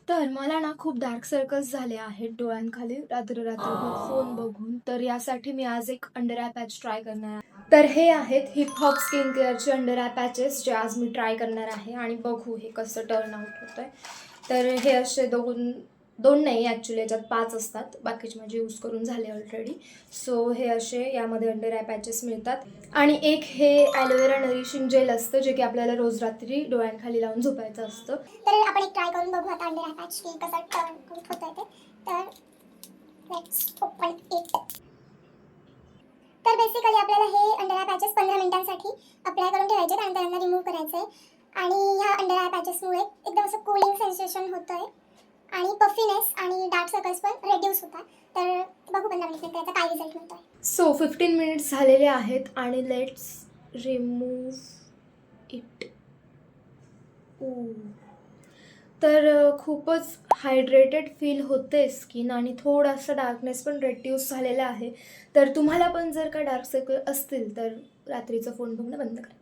तर मला ना खूप डार्क सर्कल्स झाले आहेत डोळ्यांखाली रात्रभर फोन बघून. तर यासाठी मी आज एक अंडर आय पॅच ट्राय करणार आहे. तर हे आहेत हिप हॉप स्किन केअरचे अंडर आय पॅचेस जे आज मी ट्राय करणार आहे आणि बघू हे कसं टर्न आउट होतंय. तर हे असे दोन नाही ॲक्च्युली याच्यात 5 असतात. बाकीचे माझे यूज करून झाले ऑलरेडी. सो हे असे यामध्ये अंडर आय पॅचेस मिळतात. आणि एक हे ॲलोवेरा नरिशिंग जेल असतं जे की आपल्याला रोज रात्री डोळ्यांखाली लावून झोपायचं असतं. तर आपण एक ट्राय करून बघू आता अंडर आय पॅच की कसं टर्न आउट होतंय ते. तर लेट्स ओपन इट. तर बेसिकली आपल्याला हे अंडर आय पॅचेस 15 मिनिटांसाठी अप्लाय करून ठेवायचे आणि त्यांना रिमूव्ह करायचं आहे. आणि ह्या अंडर आय पॅचेसमुळे एकदम असं कूलिंग सेन्सेशन होतं आहे आणि पफीनेस आणि डार्क सर्कल्स पण रेड्यूस होतात. तर बघू 15 मिनिट त्याचा काय रिझल्ट मिळतो आहे. सो 15 मिनिट्स झालेले आहेत आणि लेट्स रिमूव्ह इट. तर खूपच हायड्रेटेड फील होते स्किन आणि थोडासा डार्कनेस पण रेड्यूस झालेला आहे. तर तुम्हाला पण जर का डार्क सर्कल असतील तर रात्रीचा फोन बघणं बंद करा.